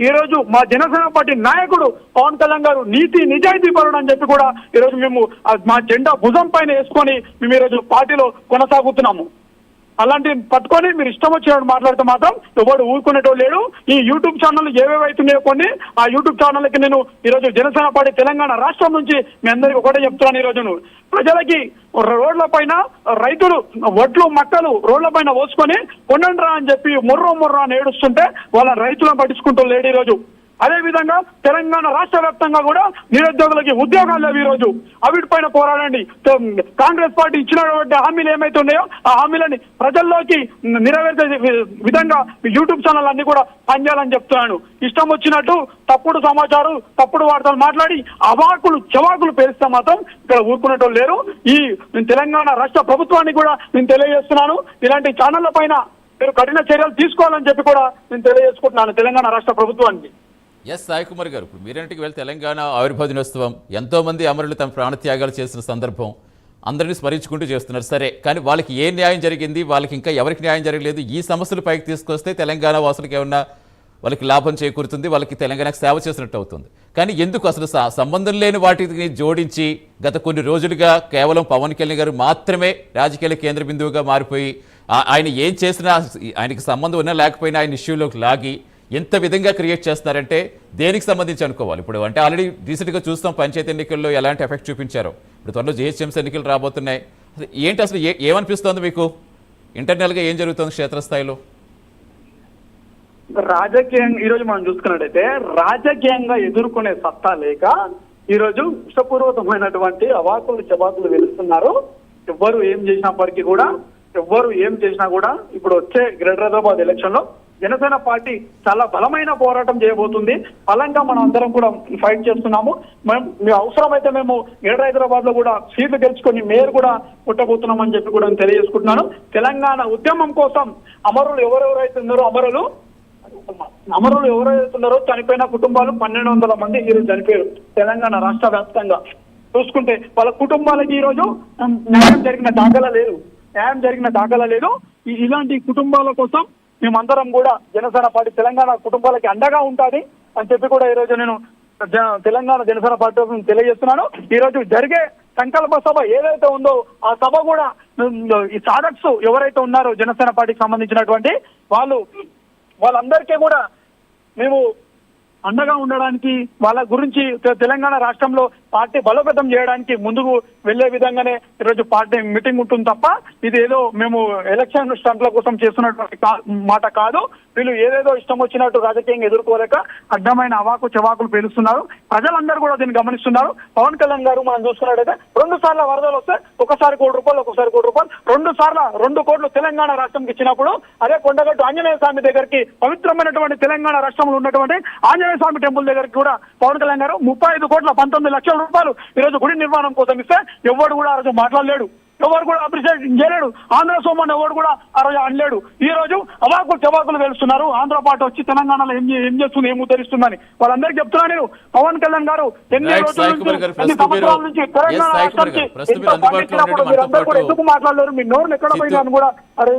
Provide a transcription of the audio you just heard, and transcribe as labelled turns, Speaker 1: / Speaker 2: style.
Speaker 1: ఈ రోజు మా జనసేన పార్టీ నాయకుడు పవన్ కళ్యాణ్ గారు నీతి నిజాయితీ పరుడు అని చెప్పి కూడా ఈ రోజు మేము మా జెండా భుజం పైన వేసుకొని మేము ఈ రోజు పార్టీలో కొనసాగుతున్నాము. అలాంటి పట్టుకొని మీరు ఇష్టం వచ్చినట్టు మాట్లాడితే మాత్రం ఎవడు ఊరుకునేటోడు లేడు. ఈ యూట్యూబ్ ఛానల్ ఏవేవైతున్నాయో కొన్ని ఆ యూట్యూబ్ ఛానల్కి నేను ఈరోజు జనసేన పార్టీ తెలంగాణ రాష్ట్రం నుంచి మీ అందరికీ ఒకటే చెప్తున్నాను. ఈరోజు ప్రజలకి రోడ్ల పైన రైతులు వడ్లు మక్కలు రోడ్ల పైన పోసుకొని కొనండ్రా అని చెప్పి మొర్ర అని ఏడుస్తుంటే వాళ్ళ రైతులను పట్టించుకుంటూ లేడు ఈరోజు. అదే విధంగా తెలంగాణ రాష్ట్ర వ్యాప్తంగా కూడా నిరుద్యోగులకి ఉద్యోగాలు లేవు. ఈరోజు అవిటిపైన పోరాడండి. కాంగ్రెస్ పార్టీ ఇచ్చినటువంటి హామీలు ఏమైతే ఉన్నాయో ఆ హామీలని ప్రజల్లోకి నెరవేర్చే విధంగా యూట్యూబ్ ఛానల్ అన్ని కూడా పనిచేయాలని చెప్తున్నాను. ఇష్టం వచ్చినట్టు తప్పుడు సమాచారం తప్పుడు వార్తలు మాట్లాడి అవాకులు చవాకులు పేరిస్తే మాత్రం ఇక్కడ ఊరుకునేటోళ్ళు లేరు. ఈ తెలంగాణ రాష్ట్ర ప్రభుత్వాన్ని కూడా నేను తెలియజేస్తున్నాను, ఇలాంటి ఛానళ్ల పైన మీరు కఠిన చర్యలు తీసుకోవాలని చెప్పి కూడా నేను తెలియజేసుకుంటున్నాను తెలంగాణ రాష్ట్ర ప్రభుత్వానికి.
Speaker 2: ఎస్ సాయి కుమార్ గారు, ఇప్పుడు మీరింటికి వెళ్ళి తెలంగాణ ఆవిర్భావ దినోత్సవం ఎంతోమంది అమరులు తమ ప్రాణత్యాగాలు చేసిన సందర్భం అందరినీ స్మరించుకుంటూ చేస్తున్నారు. సరే, కానీ వాళ్ళకి ఏ న్యాయం జరిగింది, వాళ్ళకి ఇంకా ఎవరికి న్యాయం జరగలేదు, ఈ సమస్యలు పైకి తీసుకొస్తే తెలంగాణ వాసులకు ఏమన్నా వాళ్ళకి లాభం చేకూరుతుంది, వాళ్ళకి తెలంగాణకు సేవ చేసినట్టు అవుతుంది. కానీ ఎందుకు అసలు సంబంధం లేని వాటిని జోడించి గత కొన్ని రోజులుగా కేవలం పవన్ కళ్యాణ్ గారు మాత్రమే రాజకీయాల కేంద్ర బిందువుగా మారిపోయి ఆయన ఏం చేసినా ఆయనకి సంబంధం ఉన్నా లేకపోయినా ఆయన ఇష్యూలోకి లాగి ఎంత విధంగా క్రియేట్ చేస్తున్నారంటే దేనికి సంబంధించి అనుకోవాలి. ఇప్పుడు అంటే ఆల్రెడీ రీసెంట్గా చూస్తాం పంచాయతీ ఎన్నికల్లో ఎలాంటి ఎఫెక్ట్ చూపించారో. ఇప్పుడు త్వరలో జిహెచ్ఎంసీ ఎన్నికలు రాబోతున్నాయి. ఏంటి అసలు ఏమనిపిస్తోంది మీకు? ఇంటర్నల్గా ఏం జరుగుతుంది క్షేత్రస్థాయిలో?
Speaker 1: రాజకీయంగా ఈరోజు మనం చూసుకున్నట్టయితే రాజకీయంగా ఎదుర్కొనే సత్తా లేక ఈరోజు విషపూర్వకమైనటువంటి అవాకులు చవాకులు వెలుస్తున్నారు. ఎవ్వరు ఏం చేసినప్పటికీ కూడా ఇప్పుడు వచ్చే గ్రేటర్ హైదరాబాద్ ఎలక్షన్ లో జనసేన పార్టీ చాలా బలమైన పోరాటం చేయబోతుంది. బలంగా మనం అందరం కూడా ఫైట్ చేస్తున్నాము. మేము అవసరమైతే మేము గ్రేటర్ హైదరాబాద్ లో కూడా సీట్లు గెలుచుకొని మేయర్ కూడా పుట్టబోతున్నామని చెప్పి కూడా తెలియజేసుకుంటున్నాను. తెలంగాణ ఉద్యమం కోసం అమరులు ఎవరైతే ఉన్నారో చనిపోయిన కుటుంబాలు 1200 మంది ఈరోజు చనిపోయారు తెలంగాణ రాష్ట్ర వ్యాప్తంగా చూసుకుంటే. వాళ్ళ కుటుంబాలకి ఈరోజు న్యాయం జరిగిన దాఖలా లేదు. ఇలాంటి కుటుంబాల కోసం మేమందరం కూడా జనసేన పార్టీ తెలంగాణ కుటుంబాలకి అండగా ఉంటుంది అని చెప్పి కూడా ఈరోజు నేను తెలంగాణ జనసేన పార్టీ తెలియజేస్తున్నాను. ఈరోజు జరిగే సంకల్ప సభ ఏదైతే ఉందో ఆ సభ కూడా ఈ సాధక్స్ ఎవరైతే ఉన్నారో జనసేన పార్టీకి సంబంధించినటువంటి వాళ్ళందరికీ కూడా మేము అండగా ఉండడానికి వాళ్ళ గురించి తెలంగాణ రాష్ట్రంలో పార్టీ బలోపేతం చేయడానికి ముందుకు వెళ్లే విధంగానే ఈరోజు పార్టీ మీటింగ్ ఉంటుంది తప్ప ఇది ఏదో మేము ఎలక్షన్ స్టంట్ల కోసం చేస్తున్నటువంటి మాట కాదు. వీళ్ళు ఏదేదో ఇష్టం వచ్చినట్టు రాజకీయంగా ఎదుర్కోలేక అడ్డమైన అవాకు చవాకులు పేలుస్తున్నారు. ప్రజలందరూ కూడా దీన్ని గమనిస్తున్నారు. పవన్ కళ్యాణ్ గారు మనం చూసుకున్నట్టయితే 2 సార్లు వరదలు వస్తే ఒకసారి ₹1 కోటి, ఒకసారి ₹1 కోటి, 2 సార్లు 2 కోట్లు తెలంగాణ రాష్ట్రానికి ఇచ్చినప్పుడు అదే కొండగట్టు ఆంజనేయ స్వామి దగ్గరికి పవిత్రమైనటువంటి తెలంగాణ రాష్ట్రంలో ఉన్నటువంటి ఆంజనేయ స్వామి టెంపుల్ దగ్గరికి కూడా పవన్ కళ్యాణ్ గారు 35 కోట్ల 19 లక్షల రూపాయలు ఈరోజు గుడి నిర్మాణం కోసం ఇస్తే ఎవరు కూడా ఆ రోజు మాట్లాడలేడు, ఎవరు కూడా అప్రిషియేట్ చేయలేడు. ఆంధ్ర సోమన్ ఎవరు కూడా ఆ రోజు అనలేడు. ఈ రోజు అవాకులు చవాకులు వెలుస్తున్నారు. ఆంధ్ర పార్టీ వచ్చి తెలంగాణలో ఏం చేస్తుంది, ఏం ఉద్ధరిస్తుందని వాళ్ళందరికీ చెప్తున్నా నేను. పవన్ కళ్యాణ్ గారు ఎన్ని రోజుల నుంచి సంవత్సరాల నుంచి తెలంగాణ రాష్ట్రానికి మీరందరూ కూడా ఎందుకు మాట్లాడలేరు, మీ నోరు ఎక్కడ పోయినా అని కూడా